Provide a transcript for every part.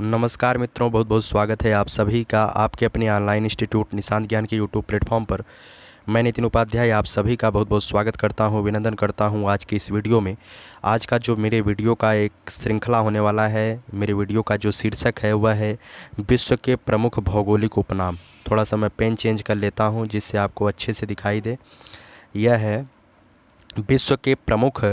नमस्कार मित्रों, बहुत बहुत स्वागत है आप सभी का आपके अपने ऑनलाइन इंस्टीट्यूट निशांत ज्ञान के यूट्यूब प्लेटफॉर्म पर। मैं नितिन उपाध्याय आप सभी का बहुत बहुत स्वागत करता हूं, अभिनंदन करता हूं आज की इस वीडियो में। आज का जो मेरे वीडियो का एक श्रृंखला होने वाला है, मेरे वीडियो का जो शीर्षक है वह है विश्व के प्रमुख भौगोलिक उपनाम। थोड़ा सा मैं पेन चेंज कर लेता हूँ जिससे आपको अच्छे से दिखाई दे। यह है विश्व के प्रमुख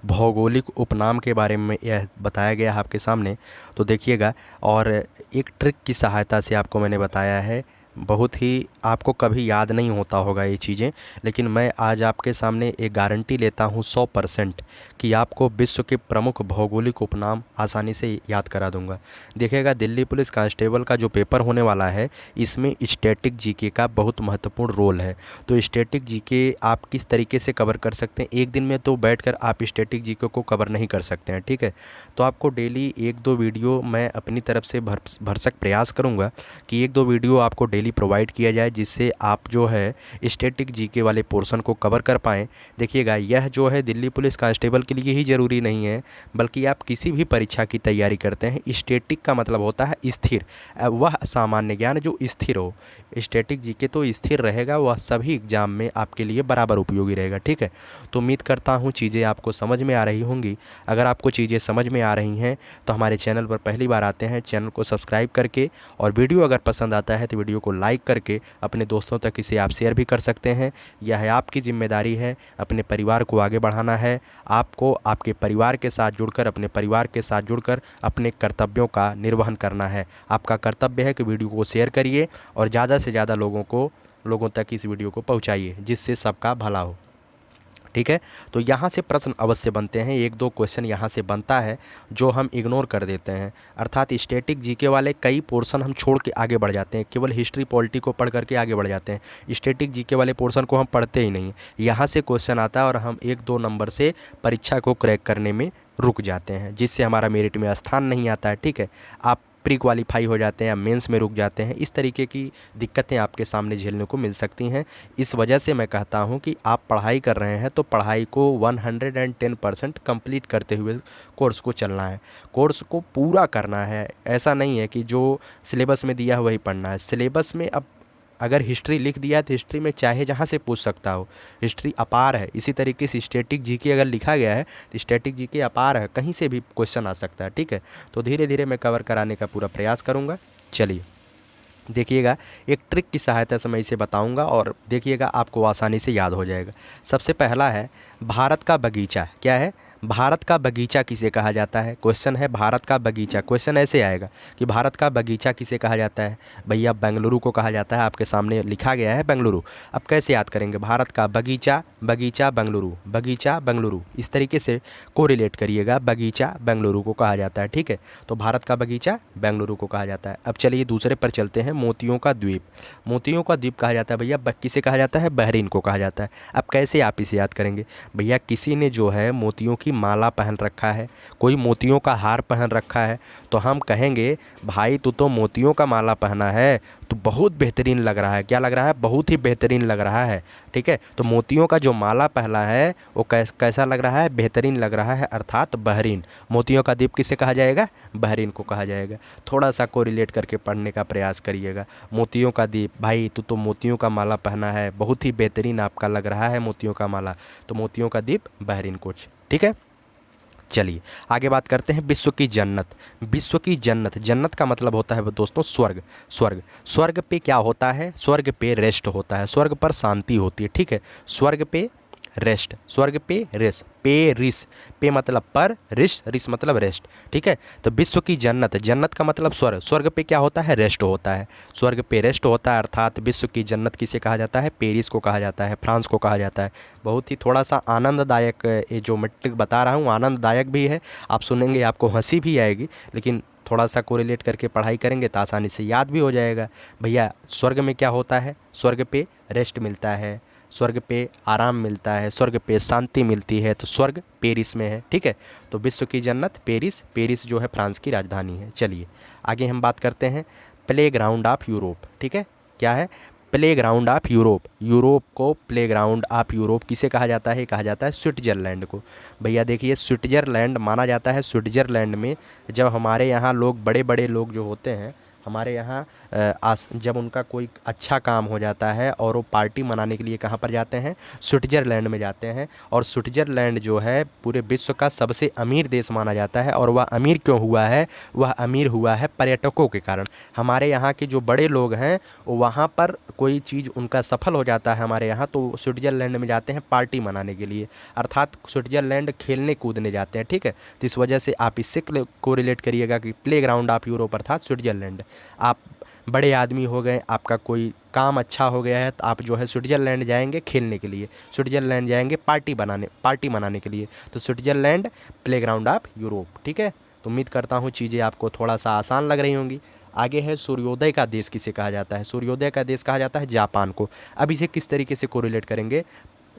भौगोलिक उपनाम के बारे में यह बताया गया है आपके सामने, तो देखिएगा। और एक ट्रिक की सहायता से आपको मैंने बताया है। बहुत ही आपको कभी याद नहीं होता होगा ये चीज़ें, लेकिन मैं आज आपके सामने एक गारंटी लेता हूँ 100% कि आपको विश्व के प्रमुख भौगोलिक उपनाम आसानी से याद करा दूंगा। देखिएगा, दिल्ली पुलिस कांस्टेबल का जो पेपर होने वाला है इसमें स्टैटिक जीके का बहुत महत्वपूर्ण रोल है। तो स्टैटिक जीके आप किस तरीके से कवर कर सकते हैं, एक दिन में तो बैठकर आप स्टैटिक जीके को कवर नहीं कर सकते हैं, ठीक है। तो आपको डेली एक दो वीडियो मैं अपनी तरफ से भरसक प्रयास करूंगा कि एक दो वीडियो आपको डेली प्रोवाइड किया जाए, जिससे आप जो है स्टैटिक जीके वाले पोर्शन को कवर कर पाएँ। देखिएगा, यह जो है दिल्ली पुलिस कांस्टेबल के लिए ही ज़रूरी नहीं है, बल्कि आप किसी भी परीक्षा की तैयारी करते हैं। स्टैटिक का मतलब होता है स्थिर, वह सामान्य ज्ञान जो स्थिर हो। स्टैटिक जीके तो स्थिर रहेगा, वह सभी एग्जाम में आपके लिए बराबर उपयोगी रहेगा, ठीक है। तो उम्मीद करता हूँ चीज़ें आपको समझ में आ रही होंगी। अगर आपको चीज़ें समझ में आ रही हैं तो हमारे चैनल पर पहली बार आते हैं, चैनल को सब्सक्राइब करके, और वीडियो अगर पसंद आता है तो वीडियो को लाइक करके अपने दोस्तों तक इसे आप शेयर भी कर सकते हैं। यह आपकी जिम्मेदारी है, अपने परिवार को आगे बढ़ाना है। आपको आपके परिवार के साथ जुड़कर, अपने परिवार के साथ जुड़कर अपने कर्तव्यों का निर्वहन करना है। आपका कर्तव्य है कि वीडियो को शेयर करिए और ज़्यादा से ज़्यादा लोगों तक इस वीडियो को पहुंचाइए, जिससे सबका भला हो, ठीक है। तो यहाँ से प्रश्न अवश्य बनते हैं, एक दो क्वेश्चन यहाँ से बनता है जो हम इग्नोर कर देते हैं। अर्थात स्टैटिक जीके वाले कई पोर्शन हम छोड़ के आगे बढ़ जाते हैं, केवल हिस्ट्री पॉलिटी को पढ़ करके आगे बढ़ जाते हैं। स्टैटिक जीके वाले पोर्शन को हम पढ़ते ही नहीं। यहाँ से क्वेश्चन आता है और हम एक दो नंबर से परीक्षा को क्रैक करने में रुक जाते हैं, जिससे हमारा मेरिट में स्थान नहीं आता है, ठीक है। आप प्री क्वालिफाई हो जाते हैं या मेंस में रुक जाते हैं। इस तरीके की दिक्कतें आपके सामने झेलने को मिल सकती हैं। इस वजह से मैं कहता हूं कि आप पढ़ाई कर रहे हैं तो पढ़ाई को 110% कंप्लीट करते हुए कोर्स को चलना है, कोर्स को पूरा करना है। ऐसा नहीं है कि जो सिलेबस में दिया है वही पढ़ना है। सिलेबस में अब अगर हिस्ट्री लिख दिया है तो हिस्ट्री में चाहे जहाँ से पूछ सकता हो, हिस्ट्री अपार है। इसी तरीके से स्टैटिक जीके अगर लिखा गया है तो स्टैटिक जीके अपार है, कहीं से भी क्वेश्चन आ सकता है, ठीक है। तो धीरे धीरे मैं कवर कराने का पूरा प्रयास करूँगा। चलिए देखिएगा, एक ट्रिक की सहायता से मैं इसे बताऊंगा और देखिएगा आपको आसानी से याद हो जाएगा। सबसे पहला है भारत का बगीचा। क्या है? भारत का बगीचा किसे कहा जाता है? क्वेश्चन है भारत का बगीचा। क्वेश्चन ऐसे आएगा कि भारत का बगीचा किसे कहा जाता है? भैया बेंगलुरु को कहा जाता है, आपके सामने लिखा गया है बेंगलुरु। अब कैसे याद करेंगे? भारत का बगीचा, बगीचा बेंगलुरु, बगीचा बेंगलुरु, इस तरीके से कोरिलेट करिएगा। बगीचा बेंगलुरु को कहा जाता है, ठीक है। तो भारत का बगीचा बेंगलुरु को कहा जाता है। अब चलिए दूसरे पर चलते हैं। मोतियों का द्वीप, मोतियों का द्वीप कहा जाता है भैया, किसे कहा जाता है? बहरीन को कहा जाता है। अब कैसे आप इसे याद करेंगे? भैया किसी ने जो है मोतियों की माला पहन रखा है, कोई मोतियों का हार पहन रखा है, तो हम कहेंगे भाई तू तो मोतियों का माला पहना है, तो बहुत बेहतरीन लग रहा है। क्या लग रहा है? बहुत ही बेहतरीन लग रहा है, ठीक है। तो मोतियों का जो माला पहना है वो कैसा लग रहा है? बेहतरीन लग रहा है, अर्थात बहरीन। मोतियों का द्वीप किसे कहा जाएगा? बहरीन को कहा जाएगा। थोड़ा सा कोरिलेट करके पढ़ने का प्रयास करिएगा। मोतियों का द्वीप, भाई तू तो मोतियों का माला पहना है, बहुत ही बेहतरीन आपका लग रहा है मोतियों का माला, तो मोतियों का द्वीप बहरीन कोच, ठीक है। चलिए आगे बात करते हैं विश्व की जन्नत। विश्व की जन्नत, जन्नत का मतलब होता है दोस्तों स्वर्ग। स्वर्ग, स्वर्ग पे क्या होता है? स्वर्ग पे रेस्ट होता है, स्वर्ग पर शांति होती है, ठीक है। स्वर्ग पे रेस्ट, स्वर्ग पे रेस्ट, पे रिस, पे मतलब पर, रिस, रिस मतलब रेस्ट, ठीक है। तो विश्व की जन्नत, जन्नत का मतलब स्वर्ग, स्वर्ग पे क्या होता है? रेस्ट होता है, स्वर्ग पे रेस्ट होता है, अर्थात विश्व की जन्नत किसे कहा जाता है? पेरिस को कहा जाता है, फ्रांस को कहा जाता है। बहुत ही थोड़ा सा आनंददायक ये जो मैं ट्रिक बता रहा हूँ आनंददायक भी है, आप सुनेंगे आपको हंसी भी आएगी, लेकिन थोड़ा सा कोरिलेट करके पढ़ाई करेंगे तो आसानी से याद भी हो जाएगा। भैया स्वर्ग में क्या होता है? स्वर्ग पे रेस्ट मिलता है, स्वर्ग पे आराम मिलता है, स्वर्ग पे शांति मिलती है, तो स्वर्ग पेरिस में है, ठीक है। तो विश्व की जन्नत पेरिस, पेरिस जो है फ्रांस की राजधानी है। चलिए आगे हम बात करते हैं प्ले ग्राउंड ऑफ यूरोप, ठीक है। क्या है? Playground of Europe. यूरोप को प्लेग्राउंड ऑफ यूरोप किसे कहा जाता है? कहा जाता है स्विट्ज़रलैंड को। भैया देखिए, स्विट्ज़रलैंड माना जाता है। स्विट्ज़रलैंड में जब हमारे यहाँ लोग, बड़े बड़े लोग जो होते हैं हमारे यहाँ, जब उनका कोई अच्छा काम हो जाता है और वो पार्टी मनाने के लिए कहाँ पर जाते हैं? स्विट्ज़रलैंड में जाते हैं। और स्विट्ज़रलैंड जो है पूरे विश्व का सबसे अमीर देश माना जाता है। और वह अमीर क्यों हुआ है? वह अमीर हुआ है पर्यटकों के कारण। हमारे यहाँ के जो बड़े लोग हैं वहाँ पर कोई चीज़ उनका सफल हो जाता है हमारे यहाँ, तो स्विट्ज़रलैंड में जाते हैं पार्टी मनाने के लिए, अर्थात स्विट्ज़रलैंड खेलने कूदने जाते हैं। ठीक है, तो इस वजह से आप इससे को रिलेट करिएगा कि प्लेग्राउंड ऑफ यूरोप अर्थात स्विट्ज़रलैंड। आप बड़े आदमी हो गए, आपका कोई काम अच्छा हो गया है, तो आप जो है स्विट्ज़रलैंड जाएंगे खेलने के लिए, स्विट्ज़रलैंड जाएंगे पार्टी मनाने के लिए। तो स्विट्ज़रलैंड प्लेग्राउंड ऑफ यूरोप। ठीक है, तो उम्मीद करता हूँ चीज़ें आपको थोड़ा सा आसान लग रही होंगी। आगे है सूर्योदय का देश किसे कहा जाता है? सूर्योदय का देश कहा जाता है जापान को। अब इसे किस तरीके से कोरिलेट करेंगे?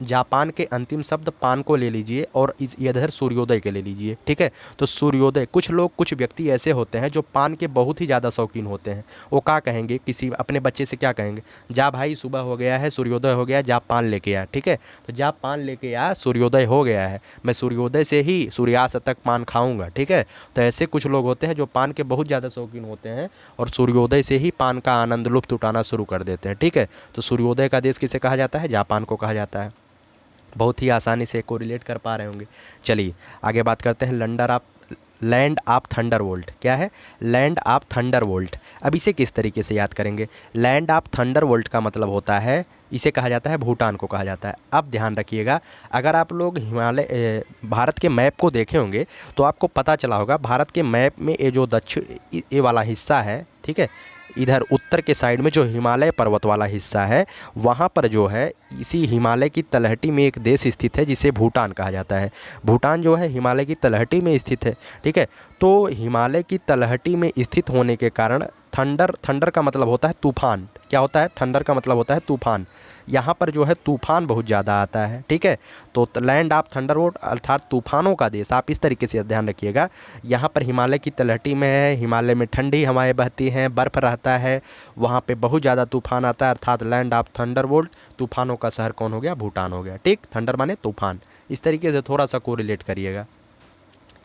जापान के अंतिम शब्द पान को ले लीजिए और इधर सूर्योदय के ले लीजिए। ठीक है, तो सूर्योदय, कुछ व्यक्ति ऐसे होते हैं जो पान के बहुत ही ज़्यादा शौकीन होते हैं। वो क्या कहेंगे, किसी अपने बच्चे से क्या कहेंगे? जा भाई, सुबह हो गया है, सूर्योदय हो गया, जा पान लेके आ। ठीक है, तो जा पान लेके आ, सूर्योदय हो गया है, मैं सूर्योदय से ही सूर्यास्त तक पान खाऊंगा। ठीक है, तो ऐसे कुछ लोग होते हैं जो पान के बहुत ज़्यादा शौकीन होते हैं और सूर्योदय से ही पान का आनंद लुत्फ़ उठाना शुरू कर देते हैं। ठीक है, तो सूर्योदय का देश किसे कहा जाता है? जापान को कहा जाता है। बहुत ही आसानी से कोरिलेट कर पा रहे होंगे। चलिए आगे बात करते हैं लैंड ऑफ थंडरबोल्ट। क्या है? Land of Thunderbolt. अब इसे किस तरीके से याद करेंगे? लैंड ऑफ थंडरबोल्ट का मतलब होता है, इसे कहा जाता है, भूटान को कहा जाता है। अब ध्यान रखिएगा, अगर आप लोग भारत के मैप को देखे होंगे तो आपको पता चला होगा, भारत के मैप में ये जो दक्षिण ये वाला हिस्सा है, ठीक है, इधर उत्तर के साइड में जो हिमालय पर्वत वाला हिस्सा है, वहाँ पर जो है इसी हिमालय की तलहटी में एक देश स्थित है जिसे भूटान कहा जाता है। भूटान जो है हिमालय की तलहटी में स्थित है। ठीक है, तो हिमालय की तलहटी में स्थित होने के कारण थंडर का मतलब होता है तूफान। क्या होता है? थंडर का मतलब होता है तूफान। यहाँ पर जो है तूफान बहुत ज़्यादा आता है। ठीक है, तो लैंड ऑफ थंडरबोल्ट अर्थात तूफानों का देश। आप इस तरीके से ध्यान रखिएगा, यहाँ पर हिमालय की तलहटी में है, हिमालय में ठंडी हवाएं बहती हैं, बर्फ़ रहता है, वहाँ पे बहुत ज़्यादा तूफान आता है, अर्थात लैंड ऑफ थंडरबोल्ट। तूफानों का शहर कौन हो गया? भूटान हो गया। ठीक, थंडर माने तूफान। इस तरीके से थोड़ा सा कोरिलेट करिएगा।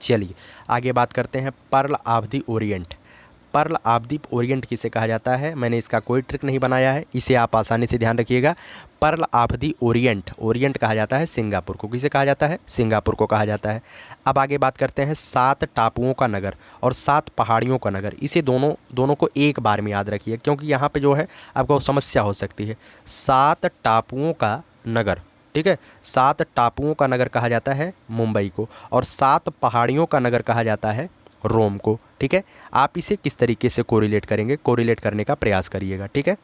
चलिए आगे बात करते हैं pearl of the Orient. Pearl of the Orient किसे कहा जाता है? मैंने इसका कोई ट्रिक नहीं बनाया है, इसे आप आसानी से ध्यान रखिएगा। Pearl of the Orient, Orient कहा जाता है सिंगापुर को। किसे कहा जाता है? सिंगापुर को कहा जाता है। अब आगे बात करते हैं 7 टापुओं का नगर और 7 पहाड़ियों का नगर। इसे दोनों को एक बार में याद रखिए, क्योंकि यहाँ पे जो है आपको समस्या हो सकती है। 7 टापुओं का नगर, ठीक है, 7 टापुओं का नगर कहा जाता है मुंबई को, और 7 पहाड़ियों का नगर कहा जाता है रोम को। ठीक है, आप इसे किस तरीके से कोरिलेट करेंगे? कोरिलेट करने का प्रयास करिएगा। ठीक है,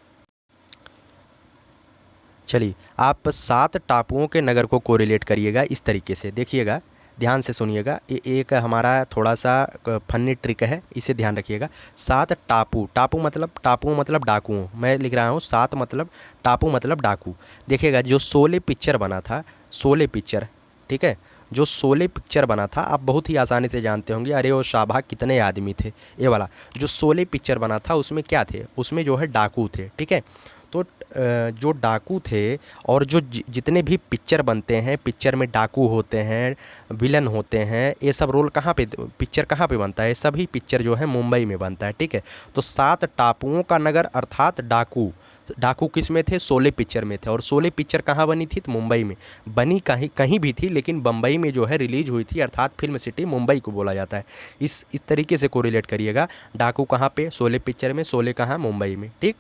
चलिए आप 7 टापुओं के नगर को कोरिलेट करिएगा इस तरीके से। देखिएगा, ध्यान से सुनिएगा, ये एक हमारा थोड़ा सा फनी ट्रिक है, इसे ध्यान रखिएगा। 7 टापू मतलब डाकुओं। मैं लिख रहा हूँ 7 मतलब टापू मतलब डाकू। देखिएगा, जो शोले पिक्चर बना था, शोले पिक्चर, ठीक है, जो शोले पिक्चर बना था, आप बहुत ही आसानी से जानते होंगे, अरे वो शाबा कितने आदमी थे, ये वाला जो शोले पिक्चर बना था उसमें क्या थे? उसमें जो है डाकू थे। ठीक है, तो जो डाकू थे और जो जितने भी पिक्चर बनते हैं, पिक्चर में डाकू होते हैं, विलन होते हैं, ये सब रोल कहाँ पे, पिक्चर कहाँ पे बनता है? सभी पिक्चर जो है मुंबई में बनता है। ठीक है, तो 7 टापुओं का नगर अर्थात डाकू किस में थे? शोले पिक्चर में थे। और शोले पिक्चर कहाँ बनी थी? तो मुंबई में बनी, कहीं भी थी, लेकिन बम्बई में जो है रिलीज हुई थी, अर्थात फिल्म सिटी मुंबई को बोला जाता है। इस तरीके से कोरिलेट करिएगा। डाकू कहाँ पे? शोले पिक्चर में, शोले कहाँ? मुंबई में। ठीक,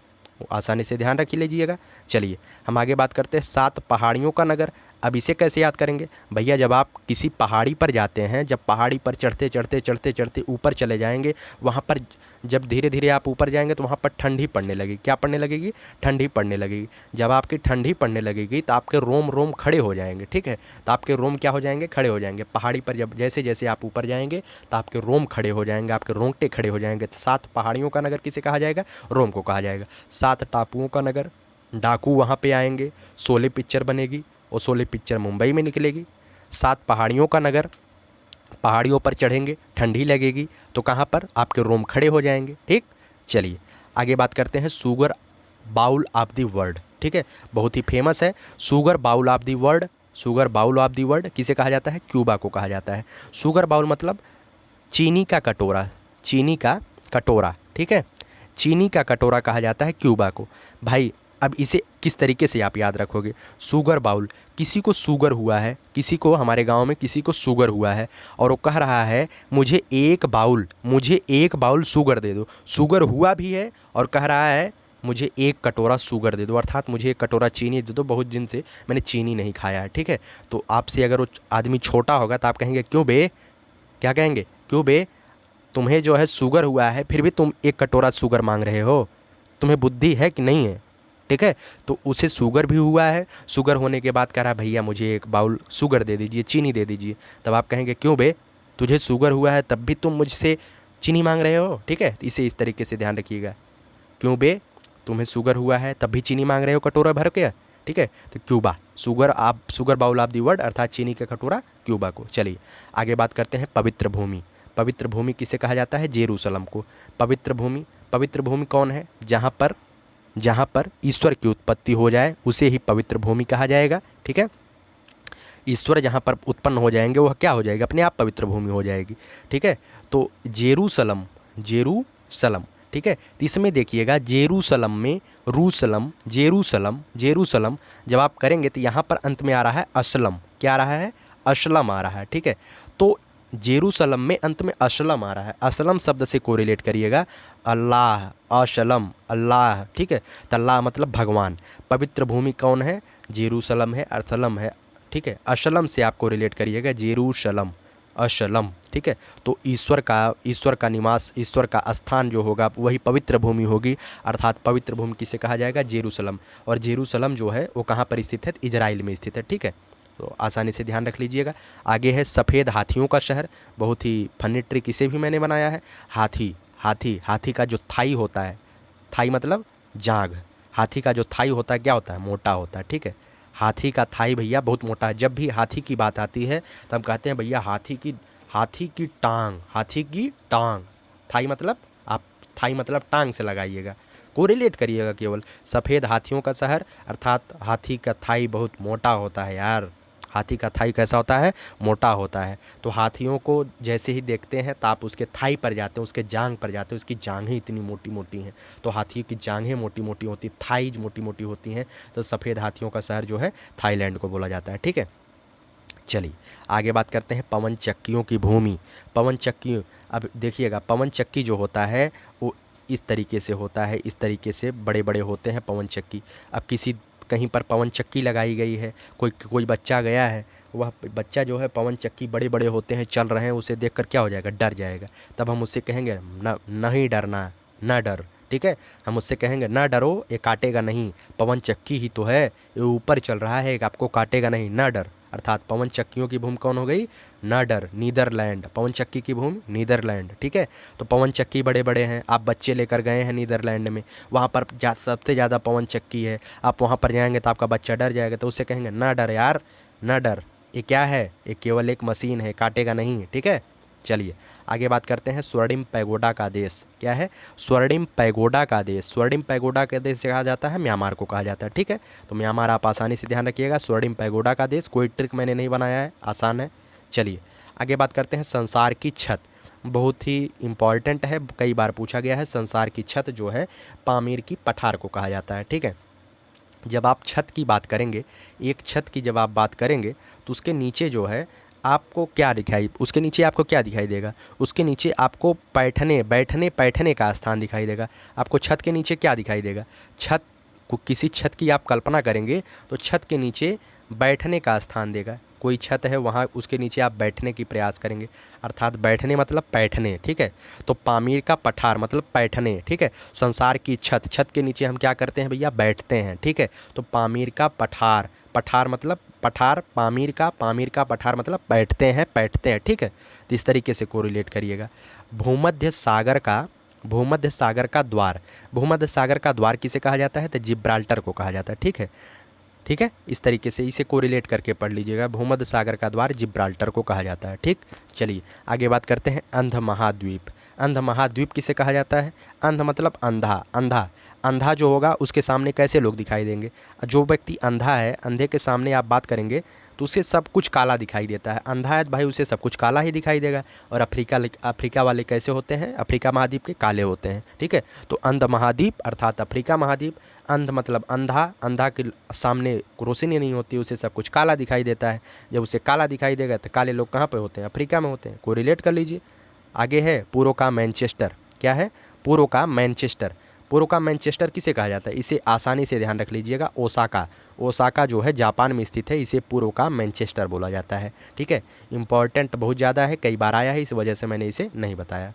आसानी से ध्यान रख लीजिएगा। चलिए हम आगे बात करते हैं 7 पहाड़ियों का नगर। अब इसे कैसे याद करेंगे? भैया जब आप किसी पहाड़ी पर जाते हैं, जब पहाड़ी पर चढ़ते ऊपर चले जाएंगे, वहाँ पर जब धीरे धीरे आप ऊपर जाएंगे तो वहाँ पर ठंडी पड़ने लगेगी। क्या पड़ने लगेगी? ठंडी पड़ने लगेगी। जब आपकी ठंडी पड़ने लगेगी तो आपके रोम खड़े हो जाएंगे। ठीक है, तो आपके रोम क्या हो जाएंगे? खड़े हो जाएंगे। पहाड़ी पर जब जैसे जैसे आप ऊपर जाएंगे तो आपके रोम खड़े हो जाएंगे, आपके रोंगटे खड़े हो जाएंगे। तो 7 पहाड़ियों का नगर किसे कहा जाएगा? रोम को कहा जाएगा। 7 टापुओं का नगर, डाकू वहाँ पे आएंगे, शोले पिक्चर बनेगी और शोले पिक्चर मुंबई में निकलेगी। 7 पहाड़ियों का नगर, पहाड़ियों पर चढ़ेंगे, ठंडी लगेगी, तो कहाँ पर? आपके रोम खड़े हो जाएंगे। ठीक, चलिए आगे बात करते हैं बाउल ऑफ द वर्ल्ड, ठीक है, बहुत ही फेमस है। Sugar bowl of the world, sugar bowl of the world किसे कहा जाता है? क्यूबा को कहा जाता है। शुगर बाउल मतलब चीनी का कटोरा, चीनी का कटोरा, ठीक है, चीनी का कटोरा कहा जाता है क्यूबा को। भाई अब इसे किस तरीके से आप याद रखोगे? शुगर बाउल, किसी को शुगर हुआ है, किसी को, हमारे गांव में किसी को शुगर हुआ है और वो कह रहा है मुझे एक बाउल शुगर दे दो। शुगर हुआ भी है और कह रहा है मुझे एक कटोरा शुगर दे दो, अर्थात मुझे एक कटोरा चीनी दे दो, बहुत दिन से मैंने चीनी नहीं खाया है, ठीक है। तो आपसे अगर वो आदमी छोटा होगा तो आप कहेंगे क्यों बे, क्या कहेंगे? क्यों बे, तुम्हें जो है शुगर हुआ है फिर भी तुम एक कटोरा शुगर मांग रहे हो, तुम्हें बुद्धि है कि नहीं है? ठीक है, तो उसे शुगर भी हुआ है, शुगर होने के बाद कह रहा है भैया मुझे एक बाउल शुगर दे दीजिए, चीनी दे दीजिए। तब आप कहेंगे क्यों बे, तुझे शुगर हुआ है तब भी तुम मुझसे चीनी मांग रहे हो, ठीक है। इसे इस तरीके से ध्यान रखिएगा, क्यों बे, तुम्हें शुगर हुआ है तब भी चीनी मांग रहे हो कटोरा भर के, ठीक है। तो Cuba, sugar bowl of the world अर्थात चीनी का कटोरा क्यूबा को। चलिए आगे बात करते हैं पवित्र भूमि। पवित्र भूमि किसे कहा जाता है? जेरूशलम को। पवित्र भूमि कौन है? जहाँ पर ईश्वर की उत्पत्ति हो जाए उसे ही पवित्र भूमि कहा जाएगा, ठीक है। ईश्वर जहाँ पर उत्पन्न हो जाएंगे वह क्या हो जाएगी? अपने आप पवित्र भूमि हो जाएगी, ठीक है। तो जेरूशलम, ठीक है। तो इसमें देखिएगा जेरूशलम में जेरूशलम जब आप करेंगे तो यहाँ पर अंत में आ रहा है असलम, क्या आ रहा है? असलम आ रहा है, ठीक है। तो जेरूशलम में अंत में असलम आ रहा है, असलम शब्द से कोरिलेट करिएगा, अल्लाह, असलम, अल्लाह, ठीक है। तो अल्लाह मतलब भगवान, पवित्र भूमि कौन है? जेरूशलम है, असलम है, ठीक है। असलम से आपको रिलेट करिएगा, जेरूशलम, असलम, ठीक है। तो ईश्वर का निवास, ईश्वर का स्थान जो होगा वही पवित्र भूमि होगी, अर्थात पवित्र भूमि किसे कहा जाएगा? जेरूशलम। और जेरूशलम जो है वो कहाँ पर स्थित है? इजराइल में स्थित है, ठीक है। तो आसानी से ध्यान रख लीजिएगा। आगे है सफ़ेद हाथियों का शहर, बहुत ही फनी ट्रिक इसे भी मैंने बनाया है। हाथी का जो थाई होता है, थाई मतलब जांघ, हाथी का जो थाई होता है क्या होता है? मोटा होता है, ठीक है। हाथी का थाई भैया बहुत मोटा है। जब भी हाथी की बात आती है तो हम कहते हैं भैया हाथी की टांग, थाई मतलब टांग से लगाइएगा, कोरिलेट करिएगा केवल। सफ़ेद हाथियों का शहर अर्थात हाथी का थाई बहुत मोटा होता है यार, हाथी का थाई कैसा होता है? मोटा होता है। तो हाथियों को जैसे ही देखते हैं तो आप उसके थाई पर जाते हैं, उसके जांघ पर जाते हैं, उसकी जांघें इतनी मोटी मोटी हैं, तो हाथी की जांघें मोटी मोटी होती, थाईज मोटी मोटी होती हैं, तो सफ़ेद हाथियों का शहर जो है थाईलैंड को बोला जाता है, ठीक है। चलिए आगे बात करते हैं पवन चक्कियों की भूमि। पवन चक्की, अब देखिएगा पवन चक्की जो होता है वो इस तरीके से होता है, इस तरीके से बड़े बड़े होते हैं पवन चक्की। अब कहीं पर पवन चक्की लगाई गई है, कोई बच्चा गया है, वह बच्चा जो है पवन चक्की बड़े बड़े होते हैं चल रहे हैं, उसे देखकर क्या हो जाएगा? डर जाएगा। तब हम उससे कहेंगे नहीं डरना, ना डर, ठीक है। हम उससे कहेंगे ना डरो, ये काटेगा नहीं, पवन चक्की ही तो है, ये ऊपर चल रहा है, आपको काटेगा नहीं, ना डर। अर्थात पवन चक्कियों की भूमि कौन हो गई? ना डर, नीदरलैंड। पवन चक्की की भूमि नीदरलैंड, ठीक है। तो पवन चक्की बड़े बड़े हैं, आप बच्चे लेकर गए हैं नीदरलैंड में, वहाँ पर सबसे ज़्यादा पवन चक्की है, आप वहाँ पर जाएंगे तो आपका बच्चा डर जाएगा, तो उससे कहेंगे ना डर यार, ना डर, ये क्या है? ये केवल एक मशीन है, काटेगा नहीं, ठीक है। चलिए आगे बात करते हैं स्वर्णिम पैगोडा का देश। क्या है? स्वर्णिम पैगोडा का देश। स्वर्णिम पैगोडा का देश कहा जाता है, म्यांमार को कहा जाता है, ठीक है। तो म्यांमार आप आसानी से ध्यान रखिएगा, स्वर्णिम पैगोडा का देश, कोई ट्रिक मैंने नहीं बनाया है, आसान है। चलिए आगे बात करते हैं संसार की छत। बहुत ही इम्पॉर्टेंट है, कई बार पूछा गया है। संसार की छत जो है पामीर की पठार को कहा जाता है, ठीक है। जब आप छत की बात करेंगे, एक छत की जब आप बात करेंगे तो उसके नीचे जो है आपको क्या उसके नीचे आपको क्या दिखाई देगा? उसके नीचे आपको बैठने का स्थान दिखाई देगा। आपको छत के नीचे क्या दिखाई देगा? किसी छत की आप कल्पना करेंगे तो छत के नीचे बैठने का स्थान देगा। कोई छत है वहाँ, उसके नीचे आप बैठने की प्रयास करेंगे, अर्थात बैठने मतलब बैठने, ठीक है। तो पामीर का पठार मतलब बैठने, ठीक है। संसार की छत, छत के नीचे हम क्या करते हैं भैया? बैठते हैं, ठीक है। तो पामीर का पठार, पठार मतलब पठार, पामीर का पठार मतलब बैठते हैं, ठीक है। तो इस तरीके से कोरिलेट करिएगा। भूमध्य सागर का द्वार, भूमध्य सागर का द्वार किसे कहा जाता है? तो जिब्राल्टर को कहा जाता है, ठीक है, ठीक है। इस तरीके से इसे कोरिलेट करके पढ़ लीजिएगा, भूमध्य सागर का द्वार जिब्राल्टर को कहा जाता है, ठीक। चलिए आगे बात करते हैं अंध महाद्वीप। अंध महाद्वीप किसे कहा जाता है? अंध मतलब अंधा, अंधा जो होगा उसके सामने कैसे लोग दिखाई देंगे? जो व्यक्ति अंधा है, अंधे के सामने आप बात करेंगे तो उसे सब कुछ काला दिखाई देता है। अंधा है तो भाई उसे सब कुछ काला ही दिखाई देगा। और अफ्रीका वाले कैसे होते हैं? अफ्रीका महाद्वीप के काले होते हैं, ठीक है। तो अंध महाद्वीप अर्थात अफ्रीका महाद्वीप, अंध मतलब अंधा, अंधा के सामने रोशनी नहीं होती, उसे सब कुछ काला दिखाई देता है। जब उसे काला दिखाई देगा तो काले लोग कहाँ पे होते हैं? अफ्रीका में होते हैं। को रिलेट कर लीजिए। आगे है पूर्व का मैनचेस्टर। क्या है? पूर्व का मैनचेस्टर। पूर्व का मैनचेस्टर किसे कहा जाता है? इसे आसानी से ध्यान रख लीजिएगा, ओसाका। ओसाका जो है जापान में स्थित है, इसे पूर्व का मैनचेस्टर बोला जाता है, ठीक है। इंपॉर्टेंट बहुत ज़्यादा है, कई बार आया है, इस वजह से मैंने इसे नहीं बताया।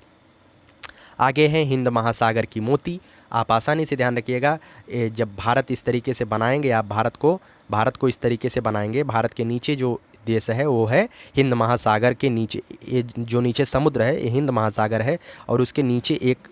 आगे है हिंद महासागर की मोती। आप आसानी से ध्यान रखिएगा, जब भारत इस तरीके से बनाएंगे, आप भारत को इस तरीके से बनाएंगे, भारत के नीचे जो देश है वो है हिंद महासागर के नीचे, ये जो नीचे समुद्र है ये हिंद महासागर है, और उसके नीचे एक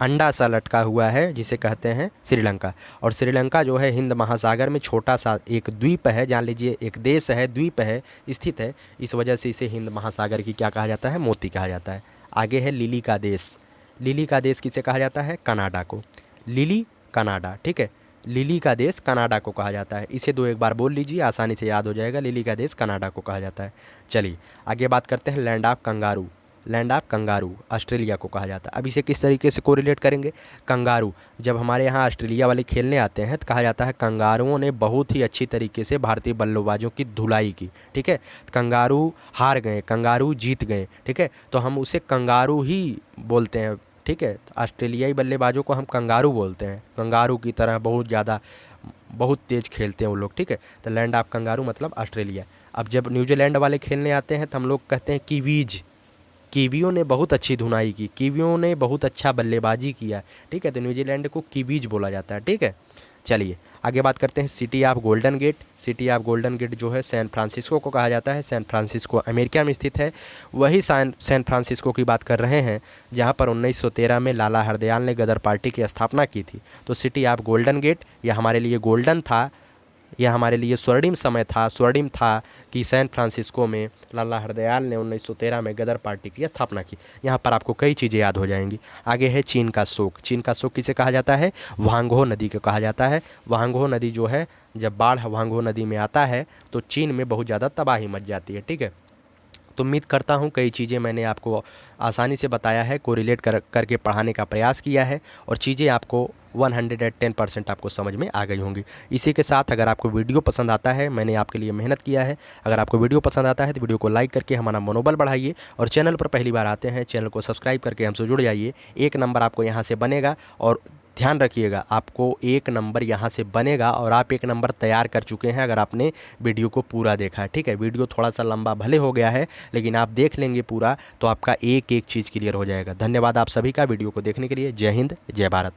अंडा सा लटका हुआ है जिसे कहते हैं श्रीलंका। और श्रीलंका जो है हिंद महासागर में छोटा सा एक द्वीप है, जान लीजिए एक देश है, द्वीप है, स्थित है, इस वजह से इसे हिंद महासागर की क्या कहा जाता है? मोती कहा जाता है। आगे है लिली का देश। लिली का देश किसे कहा जाता है? कनाडा को। लिली कनाडा, ठीक है। लिली का देश कनाडा को कहा जाता है। इसे एक बार बोल लीजिए, आसानी से याद हो जाएगा। लिली का देश कनाडा को कहा जाता है। चलिए आगे बात करते हैं land of kangaroo. Land of kangaroo Australia को कहा जाता है। अब इसे किस तरीके से कोरिलेट करेंगे? कंगारू, जब हमारे यहाँ ऑस्ट्रेलिया वाले खेलने आते हैं तो कहा जाता है कंगारुओं ने बहुत ही अच्छी तरीके से भारतीय बल्लेबाजों की धुलाई की, ठीक है। कंगारू हार गए, कंगारू जीत गए, ठीक है, तो हम उसे कंगारू ही बोलते हैं, ठीक है। ऑस्ट्रेलियाई बल्लेबाजों को हम कंगारू बोलते हैं, कंगारू की तरह बहुत तेज़ खेलते हैं वो लोग, ठीक है। तो लैंड ऑफ कंगारू मतलब ऑस्ट्रेलिया। अब जब न्यूजीलैंड वाले खेलने आते हैं तो हम लोग कहते हैं कीवीज। कीवियों ने बहुत अच्छी धुनाई की, कीवियों ने बहुत अच्छा बल्लेबाजी किया, ठीक है, तो न्यूजीलैंड को कीवीज बोला जाता है, ठीक है। चलिए आगे बात करते हैं city of golden gate. City of golden gate जो है सैन फ्रांसिस्को को कहा जाता है। सैन फ्रांसिस्को अमेरिका में स्थित है। वही सैन फ्रांसिस्को की बात कर रहे हैं जहां पर 1913 में लाला हरदयाल ने गदर पार्टी की स्थापना की थी। तो सिटी ऑफ गोल्डन गेट, यह हमारे लिए गोल्डन था, यह हमारे लिए स्वर्णिम समय था, स्वर्णिम था कि सैन फ्रांसिस्को में लाला हरदयाल ने 1913 में गदर पार्टी की स्थापना की। यहाँ पर आपको कई चीज़ें याद हो जाएंगी। आगे है चीन का शोक। चीन का शोक किसे कहा जाता है? वांगहो नदी को कहा जाता है। वांगहो नदी जो है, जब बाढ़ वांगहो नदी में आता है तो चीन में बहुत ज़्यादा तबाही मच जाती है, ठीक है। तो उम्मीद करता हूँ कई चीज़ें मैंने आपको आसानी से बताया है, कोरिलेट करके पढ़ाने का प्रयास किया है, और चीज़ें आपको 110% आपको समझ में आ गई होंगी। इसी के साथ अगर आपको वीडियो पसंद आता है, मैंने आपके लिए मेहनत किया है, अगर आपको वीडियो पसंद आता है तो वीडियो को लाइक करके हमारा मनोबल बढ़ाइए, और चैनल पर पहली बार आते हैं चैनल को सब्सक्राइब करके हमसे जुड़ जाइए। 1 नंबर आपको यहाँ से बनेगा, और ध्यान रखिएगा आपको 1 नंबर यहाँ से बनेगा, और आप 1 नंबर तैयार कर चुके हैं अगर आपने वीडियो को पूरा देखा है, ठीक है। वीडियो थोड़ा सा लंबा भले हो गया है, लेकिन आप देख लेंगे पूरा तो आपका एक एक चीज़ क्लियर हो जाएगा। धन्यवाद आप सभी का वीडियो को देखने के लिए। जय हिंद, जय भारत।